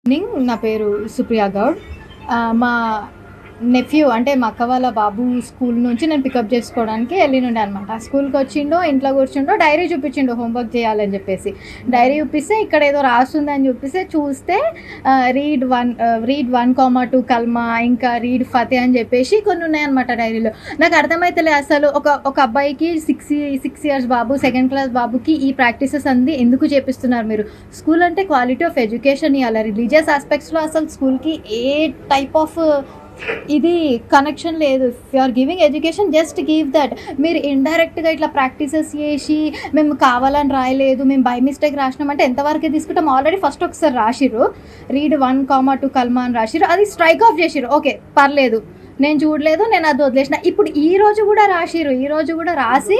Morning నా పేరు సుప్రియా గౌడ్. మా నెఫ్యూ అంటే మా అక్క వాళ్ళ బాబు స్కూల్ నుంచి నేను పికప్ చేసుకోవడానికి వెళ్ళినుండే అనమాట. స్కూల్కి వచ్చిండో ఇంట్లో కూర్చుండో డైరీ చూపించిండు హోంవర్క్ చేయాలని చెప్పేసి. డైరీ చూపిస్తే ఇక్కడ ఏదో రాస్తుందని చూపిస్తే చూస్తే రీడ్ 1, 2 కల్మా, ఇంకా రీడ్ ఫతే అని చెప్పేసి కొన్ని ఉన్నాయన్నమాట డైరీలో. నాకు అర్థమైతలే అసలు ఒక అబ్బాయికి 6 years బాబు, 2nd class బాబుకి ఈ ప్రాక్టీసెస్ అంది ఎందుకు చేపిస్తున్నారు మీరు? స్కూల్ అంటే క్వాలిటీ ఆఫ్ ఎడ్యుకేషన్ ఇవ్వాలి. రిలీజియస్ ఆస్పెక్ట్స్లో అసలు స్కూల్కి ఏ టైప్ ఆఫ్ ఇది కనెక్షన్ లేదు. If you are giving education just give that. మీరు ఇండైరెక్ట్గా ఇట్లా ప్రాక్టీసెస్ చేసి మేము కావాలని రాయలేదు, మేము బై మిస్టేక్ రాసినామంటే ఎంతవరకు తీసుకుంటాం? ఆల్రెడీ ఫస్ట్ ఒకసారి రాసిర్రు, రీడ్ 1, 2 కల్మా అని రాసిర్రు, అది స్ట్రైక్ ఆఫ్ చేసిర్రు. ఓకే పర్లేదు, నేను చూడలేదు, నేను అది వదిలేసిన. ఇప్పుడు ఈ రోజు కూడా రాసిర్రు, ఈ రోజు కూడా రాసి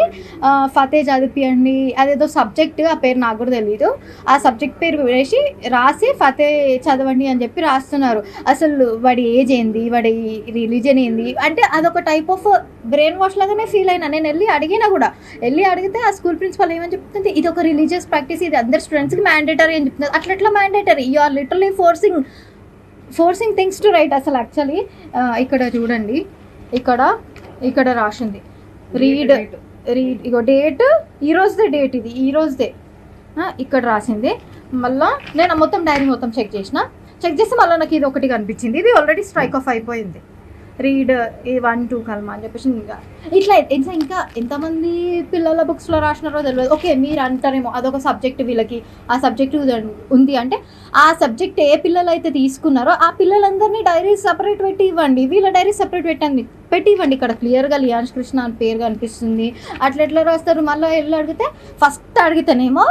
ఫతే చదివియండి, అదేదో సబ్జెక్ట్, ఆ పేరు నాకు కూడా తెలియదు, ఆ సబ్జెక్ట్ పేరు వేసి రాసి ఫతే చదవండి అని చెప్పి రాస్తున్నారు. అసలు వాడి ఏజ్ ఏంది, వాడి రిలీజన్ ఏంది అంటే అదొక టైప్ ఆఫ్ బ్రెయిన్ వాష్ లాగానే ఫీల్ అయినా. నేను వెళ్ళి అడిగితే ఆ స్కూల్ ప్రిన్సిపల్ ఏమని చెప్తుంది, ఇది ఒక రిలీజియస్ ప్రాక్టీస్, ఇది అందరు స్టూడెంట్స్కి మ్యాండేటరీ అని చెప్తున్నారు. అట్లా mandatory? You are literally forcing things to right. అసలు యాక్చువల్లీ ఇక్కడ చూడండి, ఇక్కడ రాసింది రీడ్ ఇగో డేట్, ఈ రోజుదే డేట్, ఇది ఈ రోజుదే ఇక్కడ రాసింది. మళ్ళీ నేను మొత్తం డైరీ మొత్తం చెక్ చేస్తే మళ్ళీ నాకు ఇది ఒకటి కనిపించింది. ఇది ఆల్రెడీ స్ట్రైక్ ఆఫ్ అయిపోయింది. రీడ్ 1, 2 కల్మా అని చెప్పేసి ఇట్లా ఇంకా ఎంతమంది పిల్లల బుక్స్లో రాసినారో తెలియదు. ఓకే మీరు అంటారేమో అదొక సబ్జెక్ట్, వీళ్ళకి ఆ సబ్జెక్ట్ ఉంది అంటే ఆ సబ్జెక్ట్ ఏ పిల్లలు అయితే తీసుకున్నారో ఆ పిల్లలందరినీ డైరీ సపరేట్ పెట్టి ఇవ్వండి, వీళ్ళ డైరీ సపరేట్ పెట్టి ఇవ్వండి. ఇక్కడ క్లియర్గా లియాన్స్ కృష్ణ అని పేరు కనిపిస్తుంది. ఎట్లా రాస్తారు? మళ్ళీ వెళ్ళి అడిగితే ఫస్ట్ అడిగితేనేమో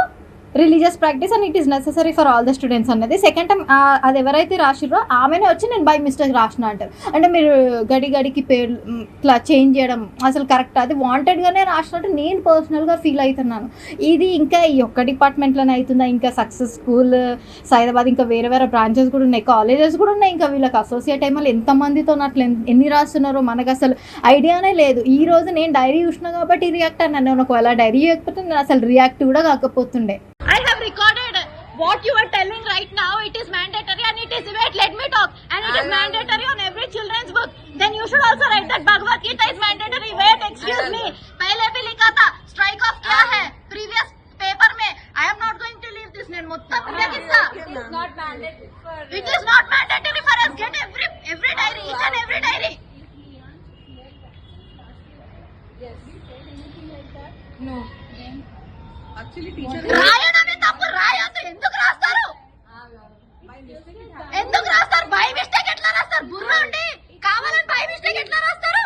religious practice and it is necessary for all the students అన్నది. సెకండ్ టైం అది ఎవరైతే రాసిర్రో ఆమెనే వచ్చి నేను బై మిస్టేక్ రాసిన అంటారు. అంటే మీరు గడికి పేరు ఇట్లా చేంజ్ చేయడం అసలు కరెక్ట్? అది వాంటెడ్గానే రాసినట్టు నేను పర్సనల్గా ఫీల్ అవుతున్నాను. ఇది ఇంకా ఈ ఒక్క డిపార్ట్మెంట్లోనే అవుతుందా? ఇంకా సక్సెస్ స్కూల్ సైదాబాద్ ఇంకా వేరే బ్రాంచెస్ కూడా ఉన్నాయి, కాలేజెస్ కూడా ఉన్నాయి. ఇంకా వీళ్ళకి అసోసియేట్ టైంలో ఎంతమందితో అట్లా ఎన్ని రాస్తున్నారో మనకు అసలు ఐడియానే లేదు. ఈ రోజు నేను డైరీ చూసినా కాబట్టి రియాక్ట్ అన్నాను. నేను ఒకవేళ డైరీ చేయకపోతే నేను అసలు రియాక్ట్ కూడా కాకపోతుండే. I have recorded what you are telling right now. It is mandatory and it is, wait, let me talk, and it is mandatory on every children's book. Then you should also write that Bhagavad Gita is mandatory. Wait, excuse me, pehle bhi likha tha, strike off kya hai previous paper mein. I am not going to leave this. Nen mottam liya kissa. It is not mandatory for it is not mandatory for us. Get every diary, each and every diary. Yes, you said anything like that? No. Actually teacher రాయడమే తప్పు. రాయొద్దు. ఎందుకు రాస్తారు? By mistake ఎట్లా రాస్తారు? బుర్ర ఉండి కావాలని by mistake ఎట్లా రాస్తారు?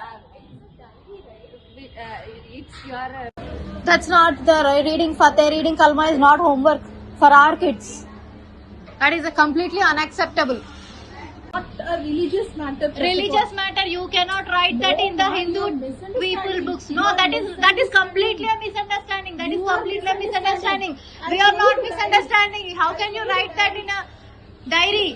It's your That's not the reading Fateh, reading Kalma is not homework for our kids. That is completely unacceptable. Not a religious matter. Religious matter. You cannot write that in the Hindu people books. No, that is completely a misunderstanding. That is completely a misunderstanding. We are not misunderstanding. How can you write that in a diary?